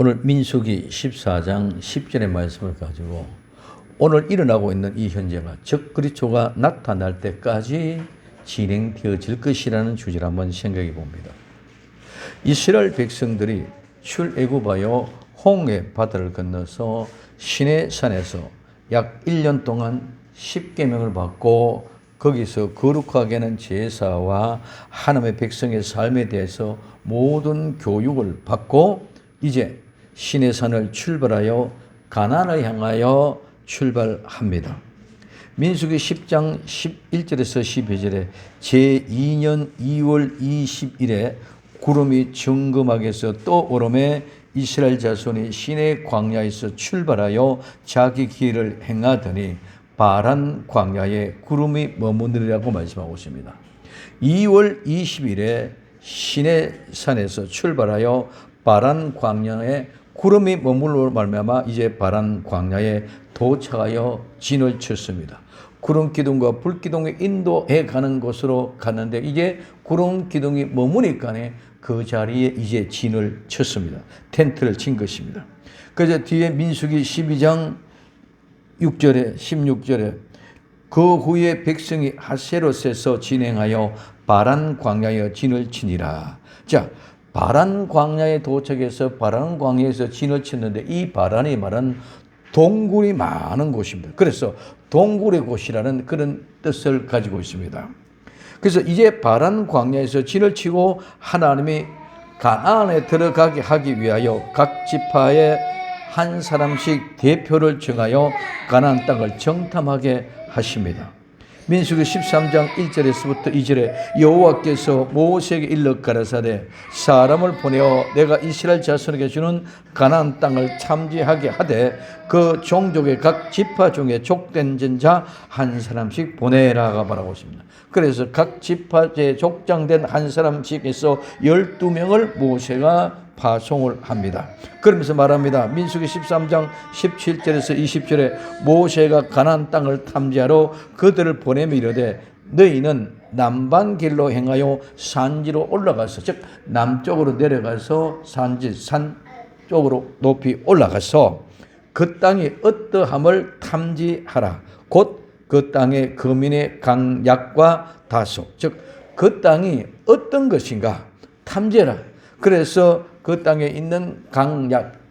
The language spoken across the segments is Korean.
오늘 민수기 14장 10절의 말씀을 가지고 오늘 일어나고 있는 이 현재가 적그리스도가 나타날 때까지 진행되어질 것이라는 주제를 한번 생각해 봅니다. 이스라엘 백성들이 출애굽하여 홍해 바다를 건너서 시내산에서 약 1년 동안 10계명을 받고 거기서 거룩하게 하는 제사와 하나님의 백성의 삶에 대해서 모든 교육을 받고 이제 시내산을 출발하여 가나안을 향하여 출발합니다. 민수기 10장 11절에서 12절에 제2년 2월 20일에 구름이 정금하게서 떠오르매 이스라엘 자손이 시내 광야에서 출발하여 자기 길을 행하더니 바란 광야에 구름이 머무르리라고 말씀하고 있습니다. 2월 20일에 시내산에서 출발하여 바란 광야에 구름이 머물러 말미암아 이제 바란 광야에 도착하여 진을 쳤습니다. 구름 기둥과 불 기둥이 인도해 가는 곳으로 갔는데 이제 구름 기둥이 머무니까 그 자리에 이제 진을 쳤습니다. 텐트를 친 것입니다. 그래서 뒤에 민수기 12장 6절에 16절에 그 후에 백성이 하세롯에서 진행하여 바란 광야에 진을 치니라. 자, 바란 광야에 도착해서 바란 광야에서 진을 쳤는데 이 바란이 말은 동굴이 많은 곳입니다. 그래서 동굴의 곳이라는 그런 뜻을 가지고 있습니다. 그래서 이제 바란 광야에서 진을 치고 하나님이 가나안에 들어가게 하기 위하여 각 지파에 한 사람씩 대표를 정하여 가나안 땅을 정탐하게 하십니다. 민수기 13장 1절에서부터 2절에 여호와께서 모세에게 일러 가라사대 사람을 보내어 내가 이스라엘 자손에게 주는 가나안 땅을 탐지하게 하되 그 종족의 각 지파 중에 족된 자 한 사람씩 보내라가 말하고 있습니다. 그래서 각 지파에 족장된 한 사람씩에서 12명을 모세가 파송을 합니다. 그러면서 말합니다. 민수기 13장 17절에서 20절에 모세가 가나안 땅을 탐지하러 그들을 보내며 이르되 너희는 남반길로 행하여 산지로 올라가서 즉 남쪽으로 내려가서 산지 산 쪽으로 높이 올라가서 그 땅이 어떠함을 탐지하라. 곧 그 땅의 거민의 강약과 다소 즉 그 땅이 어떤 것인가 탐지해라. 그래서 그 땅에 있는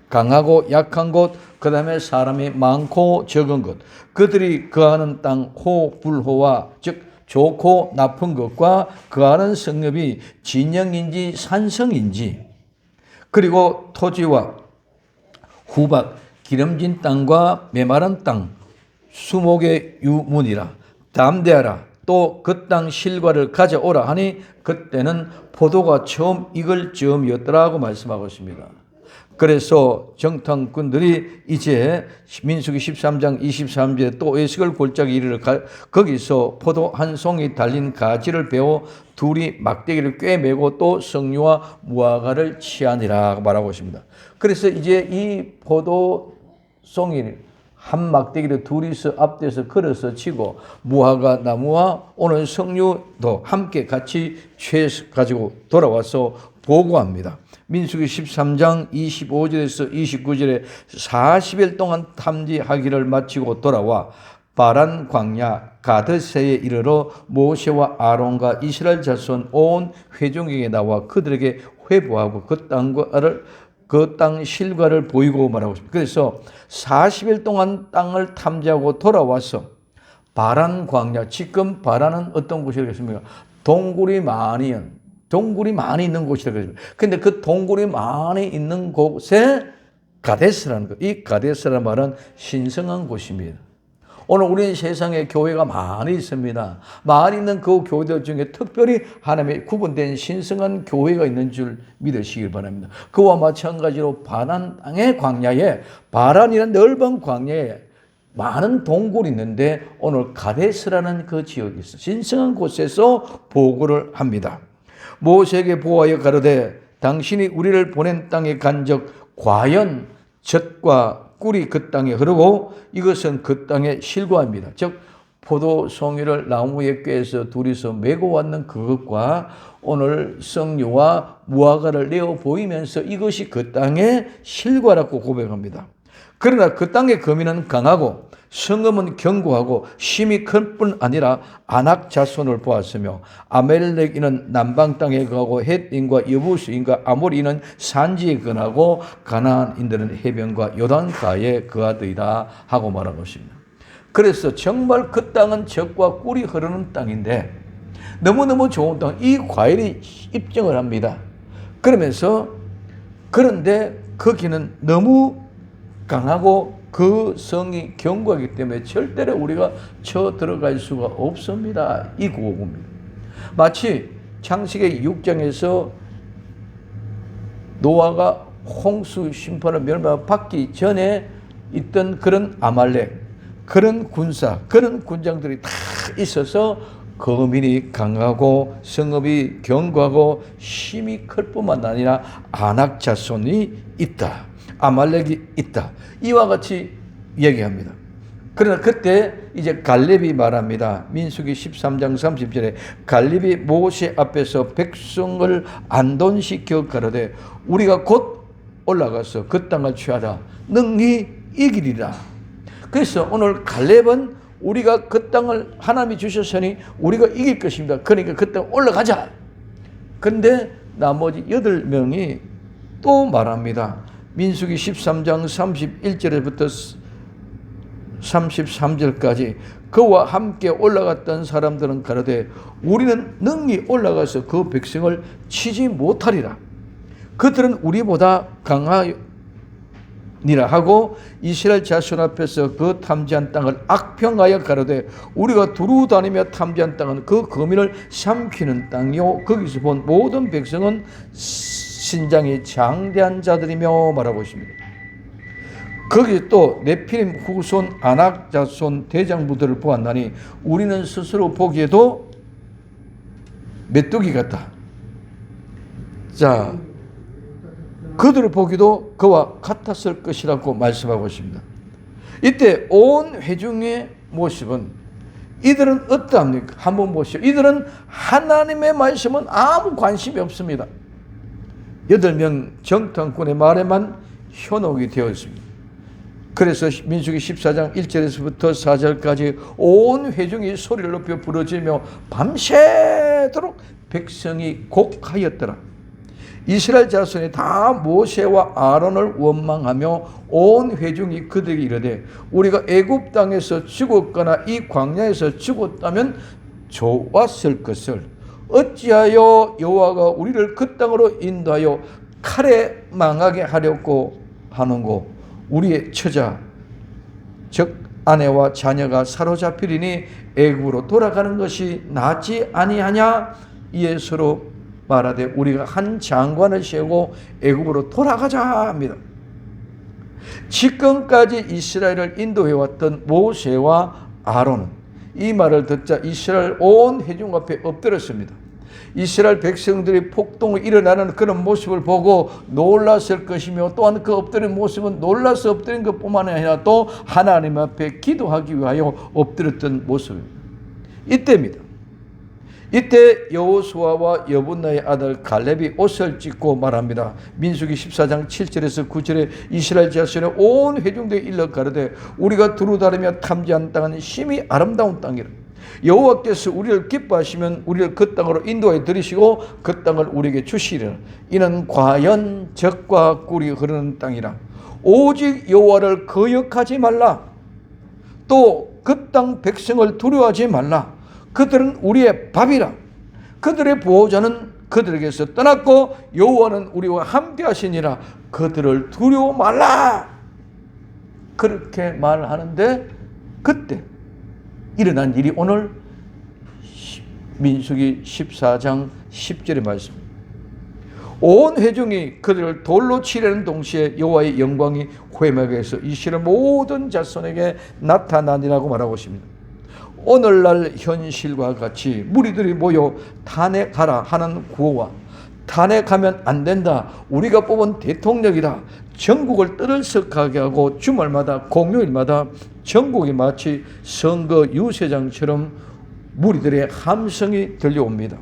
강하고 약한 곳, 그 다음에 사람이 많고 적은 곳, 그들이 거하는 땅 호불호와 즉 좋고 나쁜 것과 거하는 성읍이 진영인지 산성인지, 그리고 토지와 후박, 기름진 땅과 메마른 땅, 수목의 유문이라 담대하라. 또 그 땅 실과를 가져오라 하니 그때는 포도가 처음 익을 즈음이었더라고 말씀하고 있습니다. 그래서 정탐꾼들이 이제 민수기 13장 23절에 또 에스겔 골짜기 이르러 거기서 포도 한 송이 달린 가지를 베어 둘이 막대기를 꿰매고 또 석류와 무화과를 치하니라 말하고 있습니다. 그래서 이제 이 포도송이 한 막대기를 둘이서 앞에서 걸어서 치고 무화과 나무와 오늘 석류도 함께 같이 취해서 가지고 돌아와서 보고합니다. 민수기 13장 25절에서 29절에 40일 동안 탐지하기를 마치고 돌아와 바란 광야 가드세에 이르러 모세와 아론과 이스라엘 자손 온 회중에게 나와 그들에게 회부하고 그 땅 실과를 보이고 말하고 있습니다. 그래서 40일 동안 땅을 탐지하고 돌아와서 바란 광야, 지금 바란은 어떤 곳이겠습니까? 동굴이 많이 있는 곳이라고 했습니다. 그런데 그 동굴이 많이 있는 곳에 가데스라는 것, 이 가데스라는 말은 신성한 곳입니다. 오늘 우리는 세상에 교회가 많이 있습니다. 많이 있는 그 교회들 중에 특별히 하나님의 구분된 신성한 교회가 있는 줄 믿으시길 바랍니다. 그와 마찬가지로 바란 땅의 광야에, 바란이라는 넓은 광야에 많은 동굴이 있는데 오늘 가데스라는 그 지역이 있어 신성한 곳에서 보고를 합니다. 모세에게 보하여 가로되 당신이 우리를 보낸 땅에 간 적 과연 젖과 꿀이 그 땅에 흐르고 이것은 그 땅의 실과입니다. 즉 포도송이를 나무에 꿰서 둘이서 메고 왔는 그것과 오늘 성류와 무화과를 내어 보이면서 이것이 그 땅의 실과라고 고백합니다. 그러나 그 땅의 거민은 강하고 성읍은 견고하고 힘이 큰 뿐 아니라 아낙 자손을 보았으며 아멜렉인은 남방 땅에 거하고 헷인과 여부스인과 아모리인은 산지에 거하고 가나안인들은 해변과 요단가에 거하더이다 하고 말한 것입니다. 그래서 정말 그 땅은 젖과 꿀이 흐르는 땅인데 너무너무 좋은 땅, 이 과일이 입증을 합니다. 그러면서 그런데 거기는 너무 강하고 그 성이 견고하기 때문에 절대로 우리가 쳐 들어갈 수가 없습니다. 이 구호입니다. 마치 창세기 6장에서 노아가 홍수 심판을 멸망받기 전에 있던 그런 아말렉, 그런 군사, 그런 군장들이 다 있어서 거민이 강하고 성읍이 견고하고 힘이 클 뿐만 아니라 아낙 자손이 있다. 아말렉이 있다. 이와 같이 얘기합니다. 그러나 그때 이제 갈렙이 말합니다. 민수기 13장 30절에 갈렙이 모세 앞에서 백성을 안돈시켜 가로되 우리가 곧 올라가서 그 땅을 취하라. 능히 이기리라. 그래서 오늘 갈렙은 우리가 그 땅을 하나님이 주셨으니 우리가 이길 것입니다. 그러니까 그 땅 올라가자. 그런데 나머지 8명이 또 말합니다. 민수기 13장 31절부터 33절까지 그와 함께 올라갔던 사람들은 가로되 우리는 능히 올라가서 그 백성을 치지 못하리라. 그들은 우리보다 강하니라 하고 이스라엘 자손 앞에서 그 탐지한 땅을 악평하여 가로되 우리가 두루 다니며 탐지한 땅은 그 거민을 삼키는 땅이요 거기서 본 모든 백성은 신장이 장대한 자들이며 말하고 있습니다. 거기 또 네피림 후손 아낙 자손 대장부들을 보았나니 우리는 스스로 보기에도 메뚜기 같다. 자, 그들을 보기도 그와 같았을 것이라고 말씀하고 있습니다. 이때 온 회중의 모습은 이들은 어떠합니까? 한번 보시죠. 이들은 하나님의 말씀은 아무 관심이 없습니다. 8명 정탐꾼의 말에만 현혹이 되어 있습니다. 그래서 민수기 14장 1절에서부터 4절까지 온 회중이 소리를 높여 부르짖으며 밤새도록 백성이 곡하였더라. 이스라엘 자손이 다 모세와 아론을 원망하며 온 회중이 그들에게 이르되 우리가 애굽 땅에서 죽었거나 이 광야에서 죽었다면 좋았을 것을 어찌하여 여호와가 우리를 그 땅으로 인도하여 칼에 망하게 하려고 하는고 우리의 처자 즉 아내와 자녀가 사로잡히리니 애굽으로 돌아가는 것이 낫지 아니하냐. 이에 서로 말하되 우리가 한 장관을 세우고 애굽으로 돌아가자 합니다. 지금까지 이스라엘을 인도해왔던 모세와 아론은 이 말을 듣자 이스라엘 온 회중 앞에 엎드렸습니다. 이스라엘 백성들이 폭동이 일어나는 그런 모습을 보고 놀랐을 것이며 또한 그 엎드린 모습은 놀라서 엎드린 것뿐만 아니라 또 하나님 앞에 기도하기 위하여 엎드렸던 모습입니다. 이때입니다. 이때 여호수아와 여분나의 아들 갈렙이 옷을 찢고 말합니다. 민수기 14장 7절에서 9절에 이스라엘 자손의 온 회중들이 일러 가로되 우리가 두루 다니며 탐지한 땅은 심히 아름다운 땅이라. 여호와께서 우리를 기뻐하시면 우리를 그 땅으로 인도해 들이시고 그 땅을 우리에게 주시리라. 이는 과연 젖과 꿀이 흐르는 땅이라. 오직 여호와를 거역하지 말라. 또 그 땅 백성을 두려워하지 말라. 그들은 우리의 밥이라. 그들의 보호자는 그들에게서 떠났고 여호와는 우리와 함께 하시니라. 그들을 두려워 말라. 그렇게 말하는데 그때 일어난 일이 오늘 민수기 14장 10절의 말씀입니다. 온 회중이 그들을 돌로 치려는 동시에 여호와의 영광이 회막에서 이스라엘 모든 자손에게 나타나니라고 말하고 있습니다. 오늘날 현실과 같이 무리들이 모여 단에 가라 하는 구호와 단에 가면 안 된다. 우리가 뽑은 대통령이다. 전국을 떠들썩하게 하고 주말마다 공휴일마다 전국이 마치 선거 유세장처럼 무리들의 함성이 들려옵니다.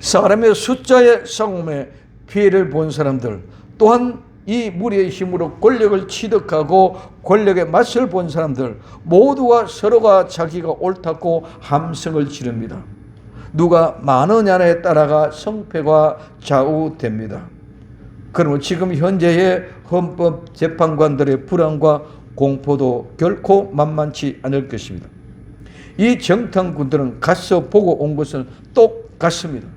사람의 숫자의 싸움에 피해를 본 사람들, 또한 이 무리의 힘으로 권력을 취득하고 권력의 맛을 본 사람들 모두가 서로가 자기가 옳다고 함성을 지릅니다. 누가 많으냐에 따라가 성패가 좌우됩니다. 그러면 지금 현재의 헌법재판관들의 불안과 공포도 결코 만만치 않을 것입니다. 이 정탐꾼들은 가서 보고 온 것은 똑같습니다.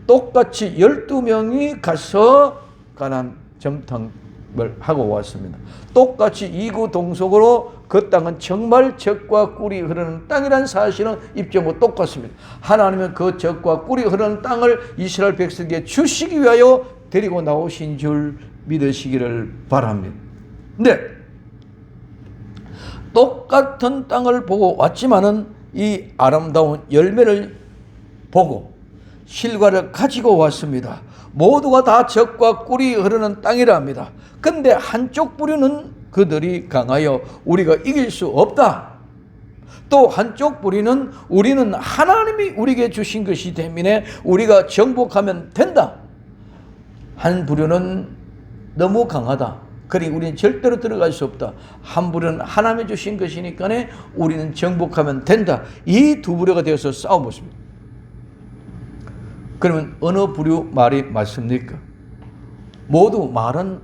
똑같이 12명이 가서 가나안 정탐을 하고 왔습니다. 똑같이 이구동성으로 그 땅은 정말 젖과 꿀이 흐르는 땅이라는 사실은 입증하고 똑같습니다. 하나님은 그 젖과 꿀이 흐르는 땅을 이스라엘 백성에게 주시기 위하여 데리고 나오신 줄 믿으시기를 바랍니다. 네, 똑같은 땅을 보고 왔지만은 이 아름다운 열매를 보고 실과를 가지고 왔습니다. 모두가 다 젖과 꿀이 흐르는 땅이라 합니다. 근데 한쪽 부류는 그들이 강하여 우리가 이길 수 없다. 또 한쪽 부류는 우리는 하나님이 우리에게 주신 것이 때문에 우리가 정복하면 된다. 한 부류는 너무 강하다. 그러니 우리는 절대로 들어갈 수 없다. 한 부류는 하나님이 주신 것이니까 우리는 정복하면 된다. 이 두 부류가 되어서 싸워보십니다. 그러면 어느 부류 말이 맞습니까? 모두 말은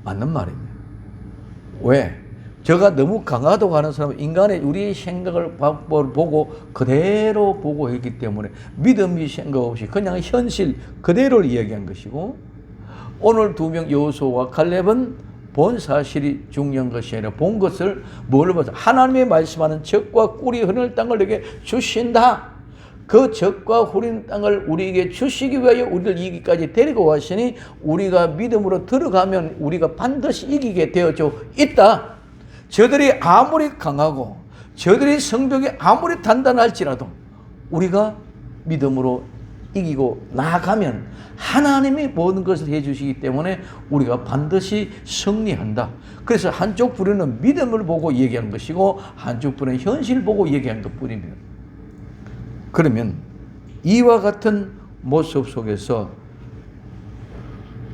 맞는 말입니다. 왜? 저가 너무 강하다고 하는 사람은 인간의 우리의 생각을 보고 그대로 보고 했기 때문에 믿음이 생각 없이 그냥 현실 그대로를 이야기한 것이고, 오늘 두 명 여호수아와 칼렙은 본 사실이 중요한 것이 아니라 본 것을 뭘 봐서 하나님의 말씀하는 젖과 꿀이 흐르는 땅을 내게 주신다. 그 젖과 흐르는 땅을 우리에게 주시기 위하여 우리를 이기까지 데리고 왔으니 우리가 믿음으로 들어가면 우리가 반드시 이기게 되어져 있다. 저들이 아무리 강하고 저들이 성벽이 아무리 단단할지라도 우리가 믿음으로 이기고 나아가면 하나님이 모든 것을 해주시기 때문에 우리가 반드시 승리한다. 그래서 한쪽 부류는 믿음을 보고 얘기하는 것이고 한쪽 부류는 현실 보고 얘기하는 것뿐입니다. 그러면 이와 같은 모습 속에서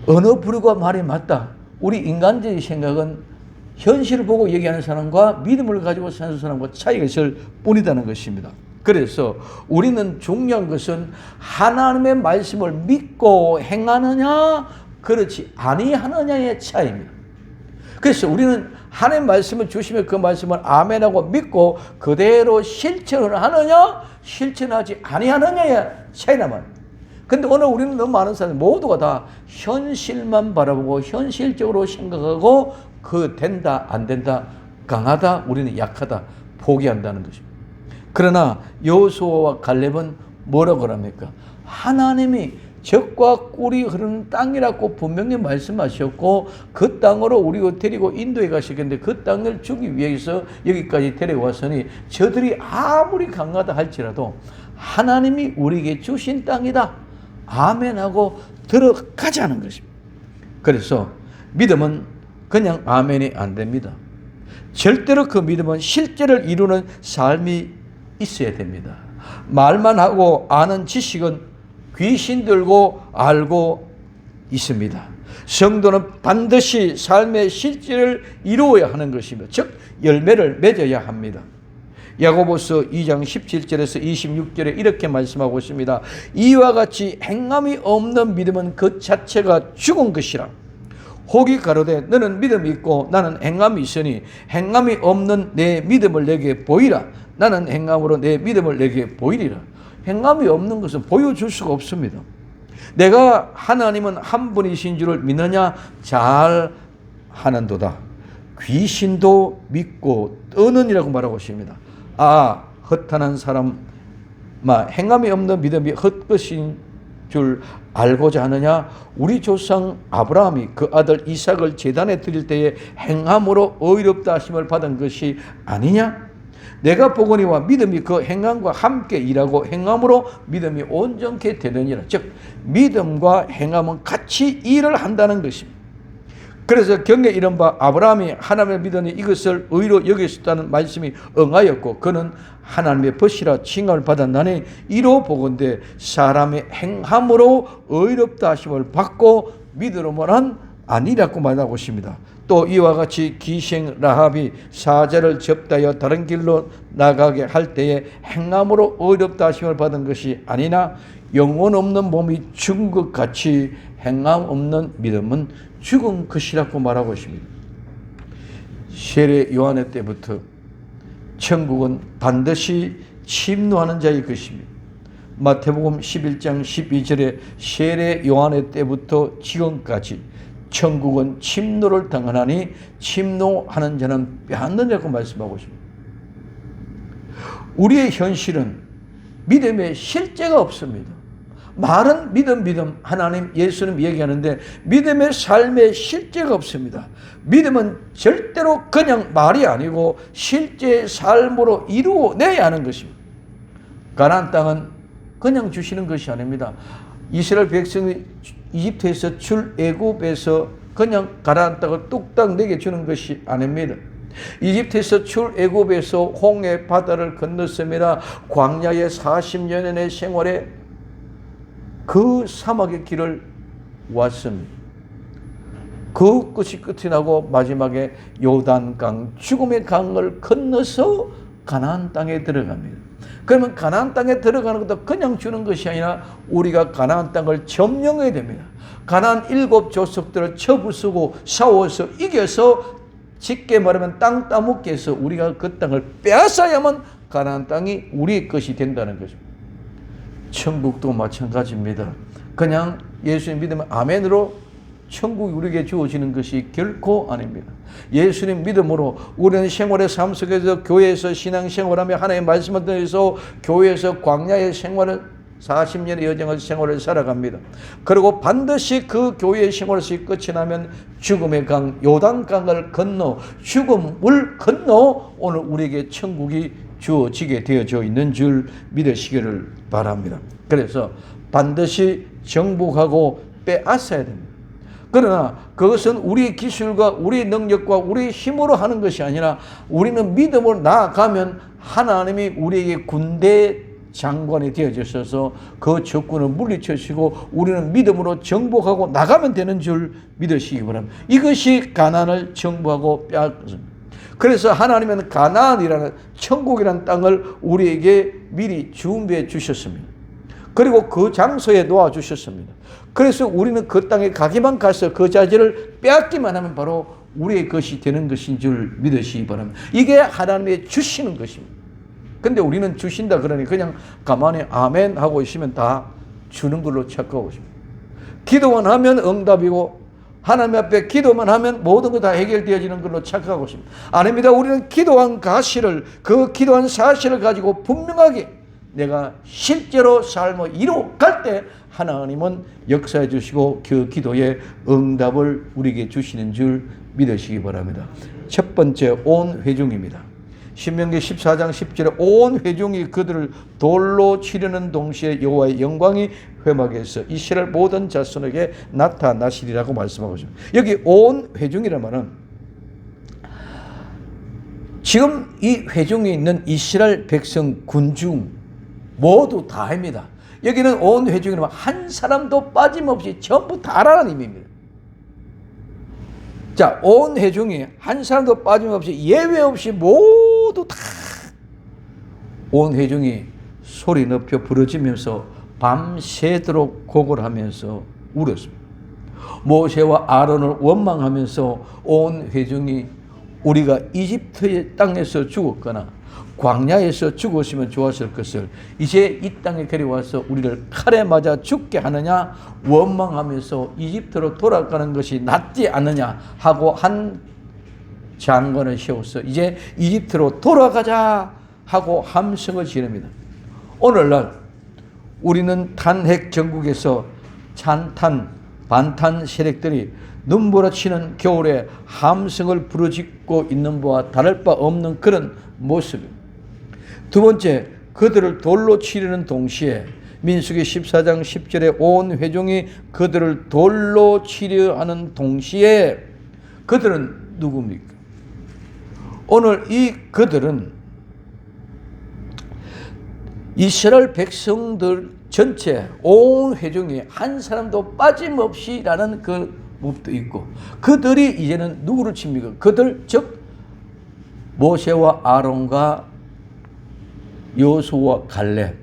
어느 부류가 말이 맞다. 우리 인간적인 생각은 현실을 보고 얘기하는 사람과 믿음을 가지고 사는 사람과 차이가 있을 뿐이라는 것입니다. 그래서 우리는 중요한 것은 하나님의 말씀을 믿고 행하느냐 그렇지 아니하느냐의 차이입니다. 그래서 우리는 하나님 말씀을 주시면 그 말씀을 아멘하고 믿고 그대로 실천을 하느냐 실천하지 아니하느냐의 차이나만. 근데 오늘 우리는 너무 많은 사람들 모두가 다 현실만 바라보고 현실적으로 생각하고 그 된다 안 된다 강하다 우리는 약하다 포기한다는 것입니다. 그러나 여호수아와 갈렙은 뭐라고 합니까? 하나님이 젖과 꿀이 흐르는 땅이라고 분명히 말씀하셨고 그 땅으로 우리가 데리고 인도에 가시겠는데 그 땅을 주기 위해서 여기까지 데려왔으니 저들이 아무리 강하다 할지라도 하나님이 우리에게 주신 땅이다. 아멘하고 들어가자는 것입니다. 그래서 믿음은 그냥 아멘이 안 됩니다. 절대로 그 믿음은 실제를 이루는 삶이 있어야 됩니다. 말만 하고 아는 지식은 귀신 들고 알고 있습니다. 성도는 반드시 삶의 실제를 이루어야 하는 것입니다. 즉 열매를 맺어야 합니다. 야고보서 2장 17절에서 26절에 이렇게 말씀하고 있습니다. 이와 같이 행함이 없는 믿음은 그 자체가 죽은 것이라. 혹이 가로되 너는 믿음이 있고 나는 행함이 있으니 행함이 없는 내 믿음을 내게 보이라. 나는 행함으로 내 믿음을 내게 보이리라. 행함이 없는 것은 보여줄 수가 없습니다. 내가 하나님은 한 분이신 줄을 믿느냐? 잘 하는도다. 귀신도 믿고 떠느니라고 말하고 있습니다. 아, 허탄한 사람, 행함이 없는 믿음이 헛것인 줄 알고자 하느냐? 우리 조상 아브라함이 그 아들 이삭을 제단에 드릴 때에 행함으로 의롭다 하심을 받은 것이 아니냐? 내가 보거니와 믿음이 그 행함과 함께 일하고 행함으로 믿음이 온전케 되느니라. 즉 믿음과 행함은 같이 일을 한다는 것입니다. 그래서 경에 이른 바 아브라함이 하나님을 믿으니 이것을 의로 여겼다는 말씀이 응하였고 그는 하나님의 벗이라 칭함을 받았나니 이로 보건대 사람의 행함으로 의롭다 하심을 받고 믿으로만 아니라고 말하고 있습니다. 또 이와 같이 기생 라합이 사자를 접다여 다른 길로 나가게 할 때에 행함으로 의롭다 하심을 받은 것이 아니나 영혼 없는 몸이 죽은 것 같이 행함 없는 믿음은 죽은 것이라고 말하고 있습니다. 세례 요한의 때부터 천국은 반드시 침노하는 자의 것입니다. 마태복음 11장 12절에 세례 요한의 때부터 지금까지 천국은 침노를 당하나니 침노하는 자는 빼앗느냐고 말씀하고 있습니다. 우리의 현실은 믿음에 실제가 없습니다. 말은 믿음, 하나님, 예수님 얘기하는데 믿음의 삶에 실제가 없습니다. 믿음은 절대로 그냥 말이 아니고 실제 삶으로 이루어내야 하는 것입니다. 가나안 땅은 그냥 주시는 것이 아닙니다. 이스라엘 백성이 이집트에서 출애굽에서 그냥 가나안 땅을 뚝딱 내게 주는 것이 아닙니다. 이집트에서 출애굽에서 홍해 바다를 건넜습니다. 광야의 40년의 생활에 그 사막의 길을 왔습니다. 그 끝이 끝이 나고 마지막에 요단강, 죽음의 강을 건너서 가나안 땅에 들어갑니다. 그러면 가나안 땅에 들어가는 것도 그냥 주는 것이 아니라 우리가 가나안 땅을 점령해야 됩니다. 가나안 7족속들을 쳐부수고 싸워서 이겨서 쉽게 말하면 땅 따먹게 해서 우리가 그 땅을 빼앗아야만 가나안 땅이 우리의 것이 된다는 것입니다. 천국도 마찬가지입니다. 그냥 예수님 믿으면 아멘으로 천국이 우리에게 주어지는 것이 결코 아닙니다. 예수님 믿음으로 우리는 생활의 삶 속에서 교회에서 신앙생활하며 하나님의 말씀을 들어서 교회에서 광야의 생활을 40년의 여정을 생활을 살아갑니다. 그리고 반드시 그 교회의 생활에서 끝이 나면 죽음의 강 요단강을 건너 죽음을 건너 오늘 우리에게 천국이 주어지게 되어져 있는 줄 믿으시기를 바랍니다. 그래서 반드시 정복하고 빼앗아야 됩니다. 그러나 그것은 우리의 기술과 우리의 능력과 우리의 힘으로 하는 것이 아니라 우리는 믿음으로 나아가면 하나님이 우리에게 군대 장관이 되어주셔서 그 적군을 물리쳐주시고 우리는 믿음으로 정복하고 나가면 되는 줄 믿으시기 바랍니다. 이것이 가나안을 정복하고 빼앗습니다. 그래서 하나님은 가나안이라는 천국이라는 땅을 우리에게 미리 준비해 주셨습니다. 그리고 그 장소에 놓아 주셨습니다. 그래서 우리는 그 땅에 가기만 가서 그 자리를 빼앗기만 하면 바로 우리의 것이 되는 것인 줄 믿으시기 바랍니다. 이게 하나님의 주시는 것입니다. 근데 우리는 주신다 그러니 그냥 가만히 아멘 하고 있으면 다 주는 걸로 착각하고 있습니다. 기도만 하면 응답이고 하나님 앞에 기도만 하면 모든 거 다 해결되어지는 걸로 착각하고 있습니다. 아닙니다. 우리는 기도한 가시를 그 기도한 사실을 가지고 분명하게 내가 실제로 삶을 이루어갈 때 하나님은 역사해 주시고 그 기도에 응답을 우리에게 주시는 줄 믿으시기 바랍니다. 첫 번째 온 회중입니다. 신명기 14장 10절에 온 회중이 그들을 돌로 치려는 동시에 여호와의 영광이 회막에서 이스라엘 모든 자손에게 나타나시리라고 말씀하고 있습니다. 여기 온 회중이란 말은 지금 이 회중에 있는 이스라엘 백성 군중 모두 다입니다. 여기는 온 회중이란 한 사람도 빠짐없이 전부 다라는 의미입니다. 자, 온 회중이 한 사람도 빠짐없이 예외 없이 모두 다 온 회중이 소리 높여 부르짖으면서 밤새도록 곡을 하면서 울었습니다. 모세와 아론을 원망하면서 온 회중이 우리가 이집트의 땅에서 죽었거나 광야에서 죽었으면 좋았을 것을 이제 이 땅에 데려와서 우리를 칼에 맞아 죽게 하느냐 원망하면서 이집트로 돌아가는 것이 낫지 않느냐 하고 한 장관을 세워서 이제 이집트로 돌아가자 하고 함성을 지릅니다. 오늘날 우리는 탄핵 정국에서 찬탄 반탄 세력들이 눈부라치는 겨울에 함성을 부르짖고 있는 바와 다를 바 없는 그런 모습입니다. 두 번째, 그들을 돌로 치려는 동시에 민수기 14장 10절에 온 회중이 그들을 돌로 치려 하는 동시에 그들은 누굽니까? 오늘 이 그들은 이스라엘 백성들 전체 온 회중이 한 사람도 빠짐없이라는 그 법도 있고, 그들이 이제는 누구를 칩니까? 그들 즉 모세와 아론과 여호수아와 갈렙,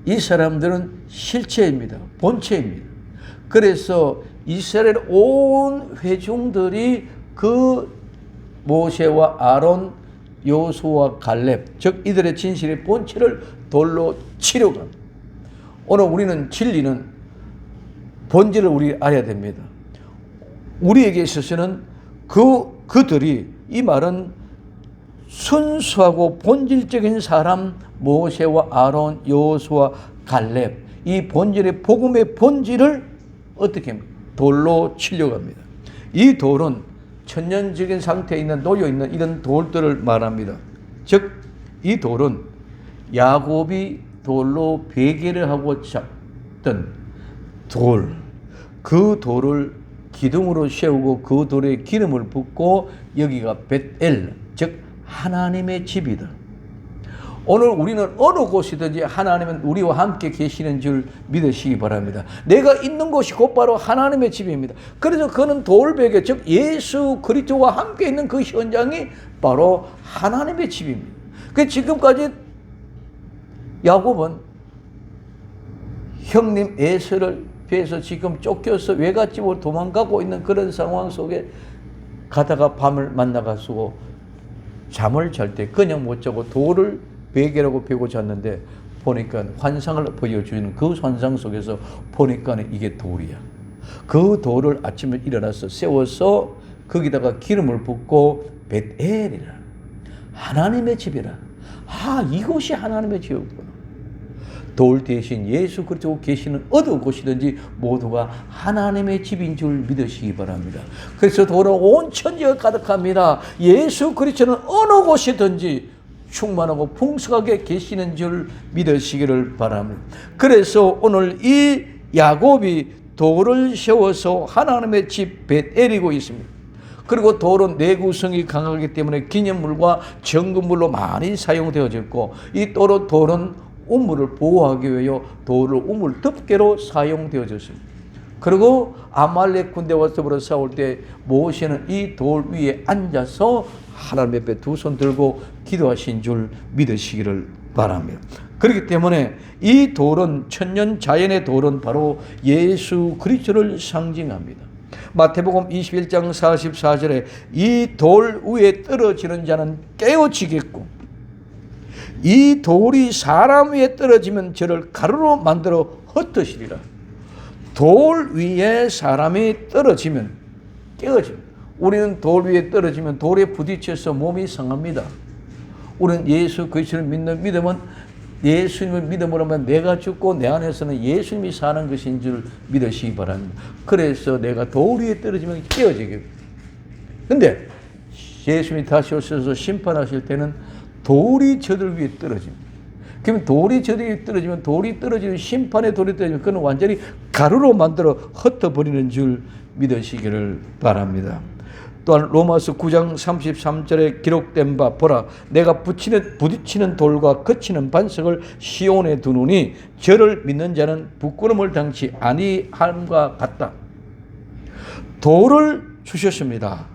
이 사람들은 실체입니다. 본체입니다. 그래서 이스라엘 온 회중들이 그 모세와 아론, 여호수아와 갈렙, 즉 이들의 진실의 본체를 돌로 치려고 합니다. 오늘 우리는 진리는 본질을 우리 알아야 됩니다. 우리에게 있어서는 그들이, 이 말은 순수하고 본질적인 사람 모세와 아론, 여호수아, 갈렙, 이 본질의 복음의 본질을 어떻게 합니까? 돌로 치려고 합니다. 이 돌은 천년적인 상태에 있는, 놓여 있는 이런 돌들을 말합니다. 즉 이 돌은 야곱이 돌로 베개를 하고 잡던 돌, 그 돌을 기둥으로 세우고 그 돌에 기름을 붓고 여기가 벳엘, 즉 하나님의 집이다. 오늘 우리는 어느 곳이든지 하나님은 우리와 함께 계시는 줄 믿으시기 바랍니다. 내가 있는 곳이 곧바로 하나님의 집입니다. 그래서 그는 돌베개, 즉 예수 그리스도와 함께 있는 그 현장이 바로 하나님의 집입니다. 그 지금까지 야곱은 형님 에서를 피해서 지금 쫓겨서 외갓집으로 도망가고 있는 그런 상황 속에 가다가 밤을 만나가지고 잠을 잘 때 그냥 못 자고 돌을 베개라고 베고 잤는데 보니까 환상을 보여주는 그 환상 속에서 보니까 이게 돌이야. 그 돌을 아침에 일어나서 세워서 거기다가 기름을 붓고 벳엘이라, 하나님의 집이라. 이곳이 하나님의 집이구나. 돌 대신 예수 그리스도 계시는 어느 곳이든지 모두가 하나님의 집인 줄 믿으시기 바랍니다. 그래서 돌은 온 천지가 가득합니다. 예수 그리스도는 어느 곳이든지 충만하고 풍성하게 계시는 줄 믿으시기를 바랍니다. 그래서 오늘 이 야곱이 돌을 세워서 하나님의 집 벳엘이고 있습니다. 그리고 돌은 내구성이 강하기 때문에 기념물과 정금물로 많이 사용되어졌고, 이 돌은 우물을 보호하기 위해 돌을 우물 덮개로 사용되어졌습니다. 그리고 아말렉 군대와 더불어 싸울 때 모세는 이 돌 위에 앉아서 하나님 앞에 두 손 들고 기도하신 줄 믿으시기를 바랍니다. 그렇기 때문에 이 돌은, 천년 자연의 돌은 바로 예수 그리스도를 상징합니다. 마태복음 21장 44절에 이 돌 위에 떨어지는 자는 깨어지겠고 이 돌이 사람 위에 떨어지면 저를 가루로 만들어 흩으시리라. 돌 위에 사람이 떨어지면 깨어집니다. 우리는 돌 위에 떨어지면 돌에 부딪혀서 몸이 상합니다. 우리는 예수 그리스도를 믿는 믿음은, 예수님을 믿음으로 하면 내가 죽고 내 안에서는 예수님이 사는 것인 줄 믿으시기 바랍니다. 그래서 내가 돌 위에 떨어지면 깨어지겠고, 근데 예수님이 다시 오셔서 심판하실 때는 돌이 저들 위에 떨어집니다. 그러면 돌이 저들 위에 떨어지면, 돌이 떨어지는 심판의 돌이 떨어지면 그는 완전히 가루로 만들어 흩어버리는 줄 믿으시기를 바랍니다. 또한 로마서 9장 33절에 기록된 바 보라, 내가 부딪히는 돌과 거치는 반석을 시온에 두노니 저를 믿는 자는 부끄러움을 당치 아니함과 같다. 돌을 주셨습니다.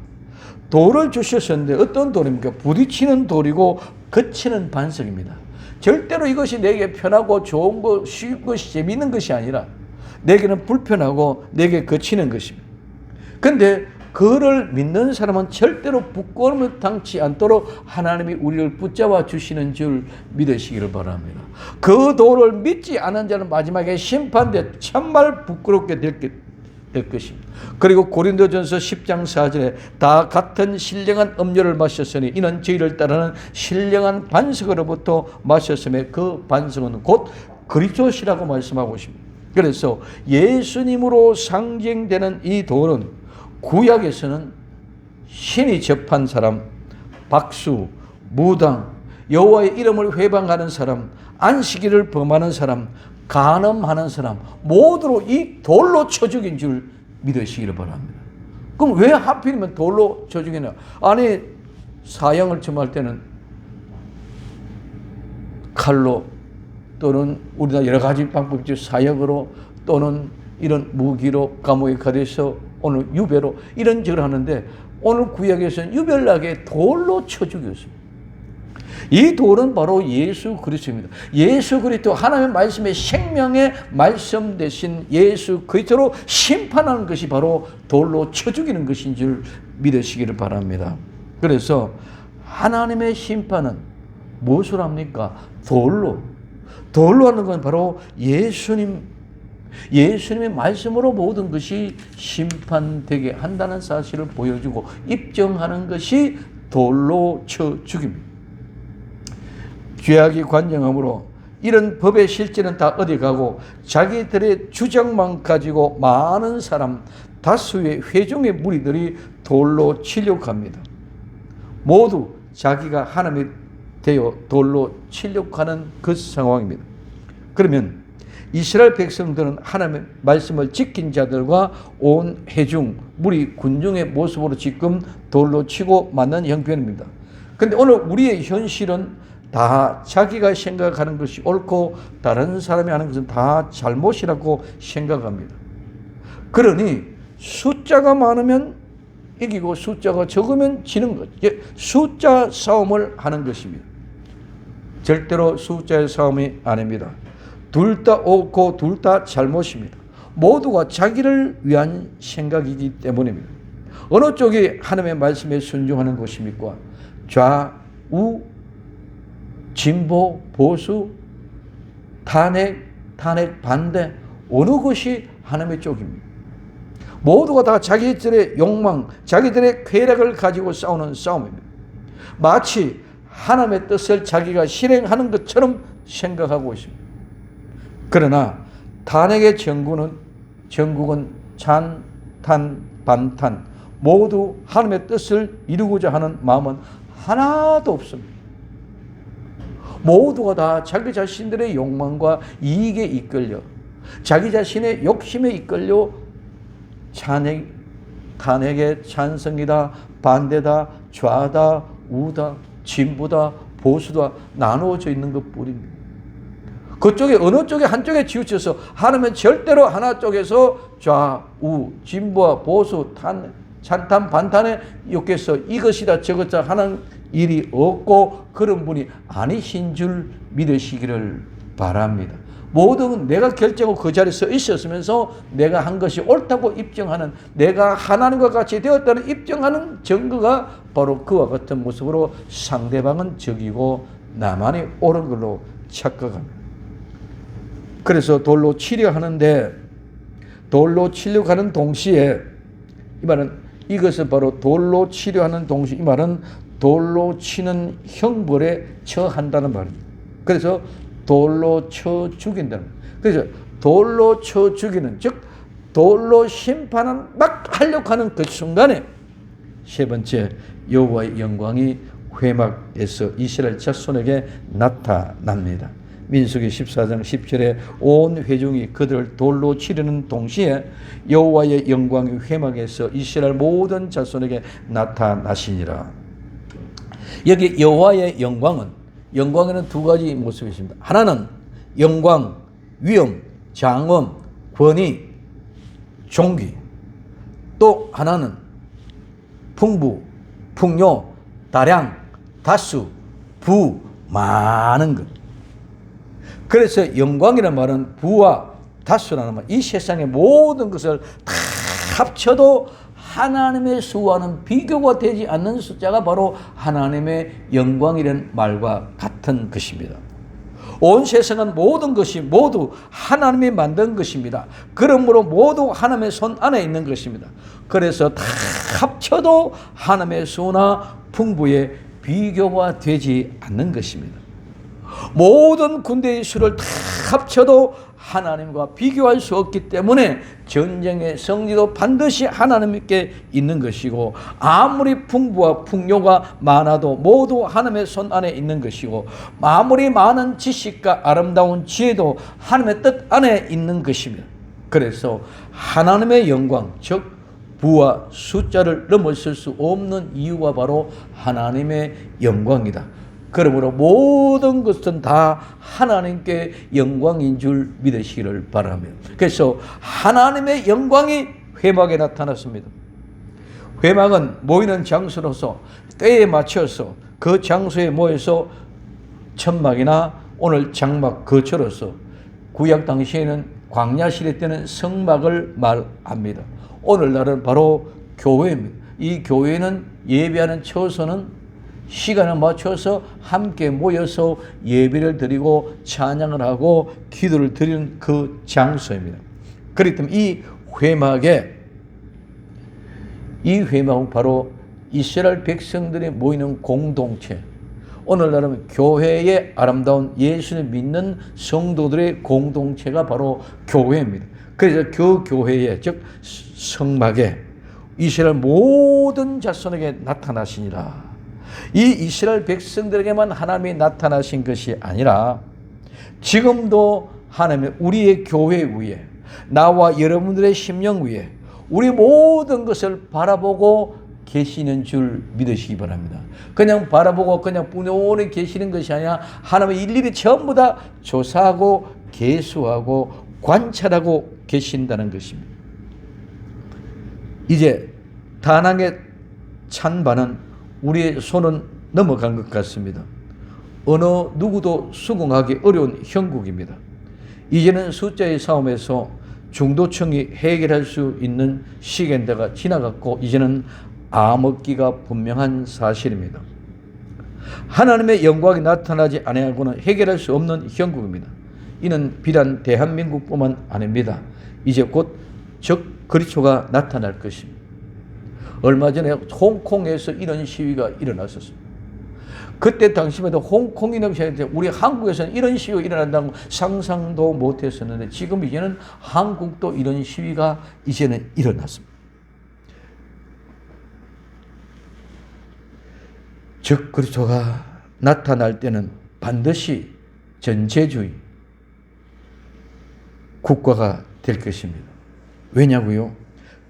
돌을 주셨었는데 어떤 돌입니까? 부딪히는 돌이고 거치는 반석입니다. 절대로 이것이 내게 편하고 좋은 것, 쉬운 것이 재미있는 것이 아니라 내게는 불편하고 내게 거치는 것입니다. 그런데 그를 믿는 사람은 절대로 부끄러움을 당치 않도록 하나님이 우리를 붙잡아 주시는 줄 믿으시기를 바랍니다. 그 돌을 믿지 않은 자는 마지막에 심판돼 참말 부끄럽게 될 것입니다. 그리고 고린도전서 10장 4절에 다 같은 신령한 음료를 마셨으니 이는 저희를 따르는 신령한 반석으로부터 마셨음에 그 반석은 곧 그리스도시라고 말씀하고 있습니다. 그래서 예수님으로 상징되는 이 돌은 구약에서는 신이 접한 사람, 박수, 무당, 여호와의 이름을 회방하는 사람, 안식일을 범하는 사람, 간음하는 사람 모두로 이 돌로 쳐 죽인 줄 믿으시기를 바랍니다. 그럼 왜 하필이면 돌로 쳐 죽이냐? 아니, 사형을 처할 때는 칼로 또는 우리나라 여러 가지 방법이 있죠. 사형으로 또는 이런 무기로 감옥에 가둬서 오늘 유배로 이런저런 하는데 오늘 구약에서는 유별나게 돌로 쳐 죽였습니다. 이 돌은 바로 예수 그리스도입니다. 예수 그리스도 하나님의 말씀의 생명의 말씀 대신 예수 그리스도로 심판하는 것이 바로 돌로 쳐 죽이는 것인 줄 믿으시기를 바랍니다. 그래서 하나님의 심판은 무엇으로 합니까? 돌로 하는 건 바로 예수님의 말씀으로 모든 것이 심판되게 한다는 사실을 보여주고 입증하는 것이 돌로 쳐 죽입니다. 죄악이 관영함으로 이런 법의 실제는 다 어디 가고 자기들의 주장만 가지고 많은 사람 다수의 회중의 무리들이 돌로 치려고 합니다. 모두 자기가 하나님이 되어 돌로 치려고 하는 그 상황입니다. 그러면 이스라엘 백성들은 하나님의 말씀을 지킨 자들과 온 회중, 무리, 군중의 모습으로 지금 돌로 치고 맞는 형편입니다. 그런데 오늘 우리의 현실은 다 자기가 생각하는 것이 옳고 다른 사람이 하는 것은 다 잘못이라고 생각합니다. 그러니 숫자가 많으면 이기고 숫자가 적으면 지는 것. 숫자 싸움을 하는 것입니다. 절대로 숫자의 싸움이 아닙니다. 둘 다 옳고 둘 다 잘못입니다. 모두가 자기를 위한 생각이기 때문입니다. 어느 쪽이 하나님의 말씀에 순종하는 것입니까? 좌우, 진보, 보수, 탄핵, 반대, 어느 것이 하나님의 쪽입니다. 모두가 다 자기들의 욕망, 자기들의 쾌락을 가지고 싸우는 싸움입니다. 마치 하나님의 뜻을 자기가 실행하는 것처럼 생각하고 있습니다. 그러나 탄핵의 전국은 찬탄, 반탄 모두 하나님의 뜻을 이루고자 하는 마음은 하나도 없습니다. 모두가 다 자기 자신들의 욕망과 이익에 이끌려 자기 자신의 욕심에 이끌려 탄핵의 찬성이다, 반대다, 좌다, 우다, 진보다, 보수다 나누어져 있는 것뿐입니다. 그쪽에 어느 쪽에 한쪽에 치우쳐서 하나님은 절대로 하나 쪽에서 좌우, 진보와 보수, 찬탄, 반탄에 욕해서 이것이다 저것이다 하는 일이 없고 그런 분이 아니신 줄 믿으시기를 바랍니다. 모든 내가 결정하고 그 자리에 서 있었으면서 내가 한 것이 옳다고 입증하는 내가 하나님과 같이 되었다는 입증하는 증거가 바로 그와 같은 모습으로 상대방은 적이고 나만이 옳은 걸로 착각합니다. 그래서 돌로 치려 하는데 돌로 치려고 하는 동시에 이 말은 이것은 바로 돌로 치려 하는 동시에 이 말은 돌로 치는 형벌에 처한다는 말입니다. 그래서 돌로 쳐 죽인다는 말입니다. 그래서 돌로 쳐 죽이는 즉 돌로 심판은 막 하려고 하는 그 순간에 세 번째 여호와의 영광이 회막에서 이스라엘 자손에게 나타납니다. 민수기 14장 10절에 온 회중이 그들을 돌로 치려는 동시에 여호와의 영광이 회막에서 이스라엘 모든 자손에게 나타나시니라. 여기 여호와의 영광에는 두 가지 모습이 있습니다. 하나는 영광, 위엄, 장엄, 권위, 존귀. 또 하나는 풍부, 풍요, 다량, 다수, 부, 많은 것. 그래서 영광이라는 말은 부와 다수라는 말, 이 세상의 모든 것을 다 합쳐도 하나님의 수와는 비교가 되지 않는 숫자가 바로 하나님의 영광이라는 말과 같은 것입니다. 온 세상은 모든 것이 모두 하나님이 만든 것입니다. 그러므로 모두 하나님의 손 안에 있는 것입니다. 그래서 다 합쳐도 하나님의 수나 풍부에 비교가 되지 않는 것입니다. 모든 군대의 수를 다 합쳐도 하나님과 비교할 수 없기 때문에 전쟁의 승리도 반드시 하나님께 있는 것이고 아무리 풍부와 풍요가 많아도 모두 하나님의 손 안에 있는 것이고 아무리 많은 지식과 아름다운 지혜도 하나님의 뜻 안에 있는 것입니다. 그래서 하나님의 영광 즉 부와 숫자를 넘어설 수 없는 이유가 바로 하나님의 영광이다. 그러므로 모든 것은 다 하나님께 영광인 줄 믿으시기를 바랍니다. 그래서 하나님의 영광이 회막에 나타났습니다. 회막은 모이는 장소로서 때에 맞춰서 그 장소에 모여서 천막이나 오늘 장막 거처로서 구약 당시에는 광야 시대 때는 성막을 말합니다. 오늘날은 바로 교회입니다. 이 교회는 예배하는 처소는 시간을 맞춰서 함께 모여서 예배를 드리고 찬양을 하고 기도를 드리는 그 장소입니다. 그렇기 때문에 이 회막은 바로 이스라엘 백성들이 모이는 공동체, 오늘날은 교회의 아름다운 예수를 믿는 성도들의 공동체가 바로 교회입니다. 그래서 그 교회에, 즉 성막에 이스라엘 모든 자손에게 나타나시니라. 이 이스라엘 백성들에게만 하나님이 나타나신 것이 아니라 지금도 하나님의 우리의 교회 위에, 나와 여러분들의 심령 위에 우리 모든 것을 바라보고 계시는 줄 믿으시기 바랍니다. 그냥 바라보고 그냥 뿌요리 계시는 것이 아니라 하나님의 일일이 전부 다 조사하고 계수하고 관찰하고 계신다는 것입니다. 이제 다낭의 찬반은 우리의 손은 넘어간 것 같습니다. 어느 누구도 수긍하기 어려운 형국입니다. 이제는 숫자의 싸움에서 중도층이 해결할 수 있는 시간대가 지나갔고 이제는 암흑기가 분명한 사실입니다. 하나님의 영광이 나타나지 아니하고는 해결할 수 없는 형국입니다. 이는 비단 대한민국뿐만 아닙니다. 이제 곧 적그리스도가 나타날 것입니다. 얼마 전에 홍콩에서 이런 시위가 일어났었습니다. 그때 당시에도 홍콩이나 우리 한국에서는 이런 시위가 일어난다고 상상도 못했었는데 지금 이제는 한국도 이런 시위가 이제는 일어났습니다. 적그리스도가 나타날 때는 반드시 전체주의 국가가 될 것입니다. 왜냐고요?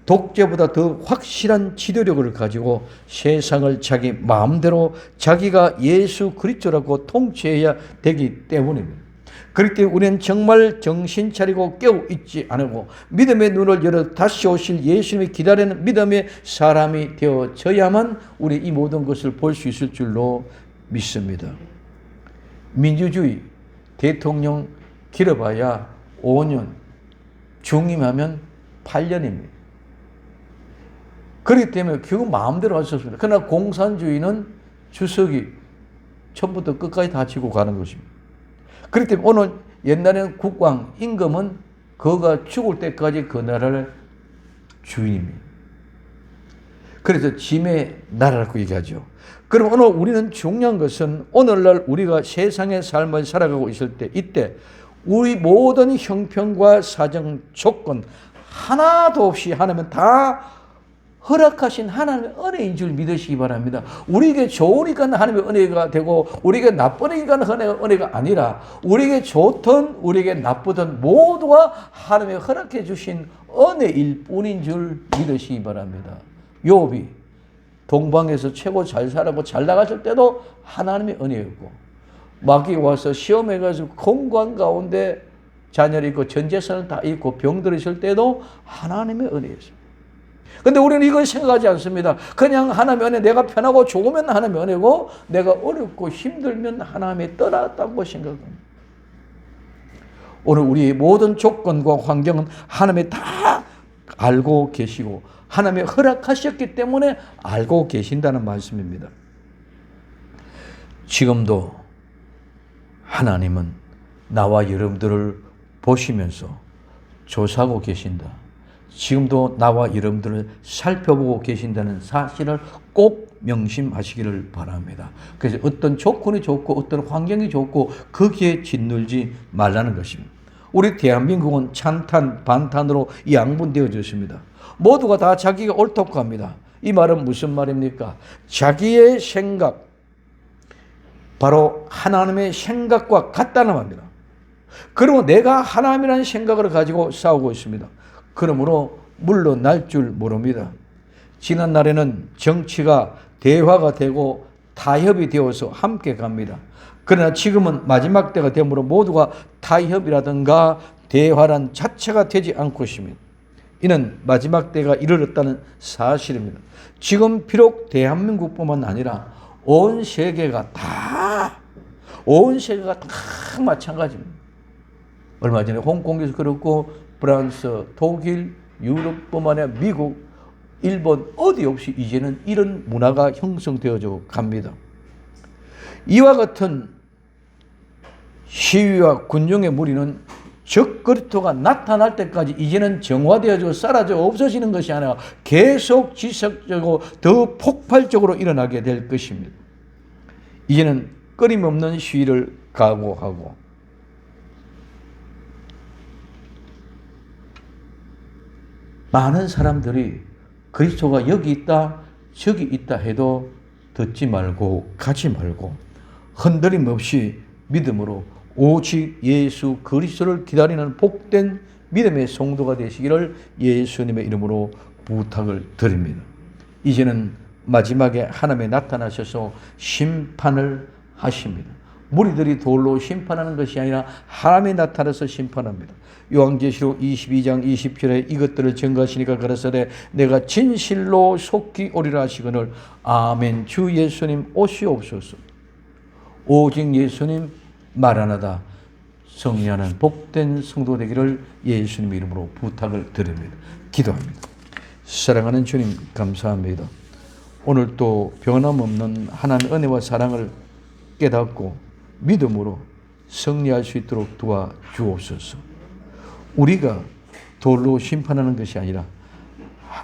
독재보다 더 확실한 지도력을 가지고 세상을 자기 마음대로 자기가 예수 그리스도라고 통치해야 되기 때문입니다. 그렇기 때문에 우리는 정말 정신 차리고 깨어 있지 않고 믿음의 눈을 열어 다시 오실 예수님을 기다리는 믿음의 사람이 되어져야만 우리 이 모든 것을 볼 수 있을 줄로 믿습니다. 민주주의 대통령 길어봐야 5년, 중임하면 8년입니다. 그렇기 때문에 결국 마음대로 할 수 없습니다. 그러나 공산주의는 주석이 처음부터 끝까지 다 지고 가는 것입니다. 그렇기 때문에 오늘 옛날에는 국왕, 임금은 그가 죽을 때까지 그 나라를 주인입니다. 그래서 짐의 나라라고 얘기하죠. 그럼 오늘 우리는 중요한 것은 오늘날 우리가 세상의 삶을 살아가고 있을 때 이때 우리 모든 형편과 사정 조건 하나도 없이 하나님은 다 허락하신 하나님의 은혜인 줄 믿으시기 바랍니다. 우리에게 좋으니까 하나님의 은혜가 되고 우리에게 나쁘니까 하나님의 은혜가 아니라 우리에게 좋든 우리에게 나쁘든 모두가 하나님의 허락해 주신 은혜일 뿐인 줄 믿으시기 바랍니다. 욥이 동방에서 최고 잘 살았고 잘 나갔을 때도 하나님의 은혜였고 마귀가 와서 시험해가지고 공간 가운데 자녀를 잃고 전 재산을 다 잃고 병들으실 때도 하나님의 은혜였습니다. 근데 우리는 이걸 생각하지 않습니다. 그냥 하나님의 은혜, 내가 편하고 좋으면 하나님의 은혜고 내가 어렵고 힘들면 하나님의 떠났다고 생각합니다. 오늘 우리의 모든 조건과 환경은 하나님이 다 알고 계시고 하나님이 허락하셨기 때문에 알고 계신다는 말씀입니다. 지금도 하나님은 나와 여러분들을 보시면서 조사하고 계신다. 지금도 나와 여러분들을 살펴보고 계신다는 사실을 꼭 명심하시기를 바랍니다. 그래서 어떤 조건이 좋고 어떤 환경이 좋고 거기에 짓눌지 말라는 것입니다. 우리 대한민국은 찬탄, 반탄으로 양분되어졌습니다. 모두가 다 자기가 옳다고 합니다. 이 말은 무슨 말입니까? 자기의 생각, 바로 하나님의 생각과 같다는 말입니다. 그리고 내가 하나님이라는 생각을 가지고 싸우고 있습니다. 그러므로 물러날 줄 모릅니다. 지난 날에는 정치가 대화가 되고 타협이 되어서 함께 갑니다. 그러나 지금은 마지막 때가 되므로 모두가 타협이라든가 대화란 자체가 되지 않고 있습니다. 이는 마지막 때가 이르렀다는 사실입니다. 지금 비록 대한민국뿐만 아니라 온 세계가 다 마찬가지입니다. 얼마 전에 홍콩에서 그렇고 프랑스, 독일, 유럽뿐만 아니라 미국, 일본 어디 없이 이제는 이런 문화가 형성되어져 갑니다. 이와 같은 시위와 군용의 무리는 적그리스도가 나타날 때까지 이제는 정화되어지고 사라져 없어지는 것이 아니라 계속 지속적으로 더 폭발적으로 일어나게 될 것입니다. 이제는 끊임없는 시위를 각오하고 많은 사람들이 그리스도가 여기 있다 저기 있다 해도 듣지 말고 가지 말고 흔들림 없이 믿음으로 오직 예수 그리스도를 기다리는 복된 믿음의 성도가 되시기를 예수님의 이름으로 부탁을 드립니다. 이제는 마지막에 하나님이 나타나셔서 심판을 하십니다. 무리들이 돌로 심판하는 것이 아니라 하나님이 나타나서 심판합니다. 요한계시록 22장 20절에 이것들을 증거하시니까 가라사대 내가 진실로 속히 오리라 하시거늘 아멘. 주 예수님 오시옵소서. 오직 예수님 마라나다 승리하는 복된 성도 되기를 예수님 이름으로 부탁을 드립니다. 기도합니다. 사랑하는 주님 감사합니다. 오늘 또 변함없는 하나님의 은혜와 사랑을 깨닫고 믿음으로 승리할 수 있도록 도와주옵소서. 우리가 돌로 심판하는 것이 아니라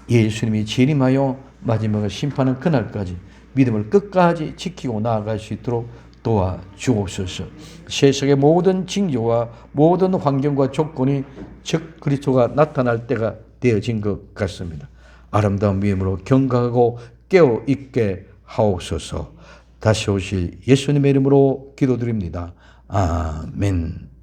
예수님이 재림하여 마지막에 심판하는 그날까지 믿음을 끝까지 지키고 나아갈 수 있도록 도와주옵소서. 세상의 모든 징조와 모든 환경과 조건이 즉 그리스도가 나타날 때가 되어진 것 같습니다. 아름다운 믿음으로 경각하고 깨어 있게 하옵소서. 다시 오실 예수님의 이름으로 기도드립니다. 아멘.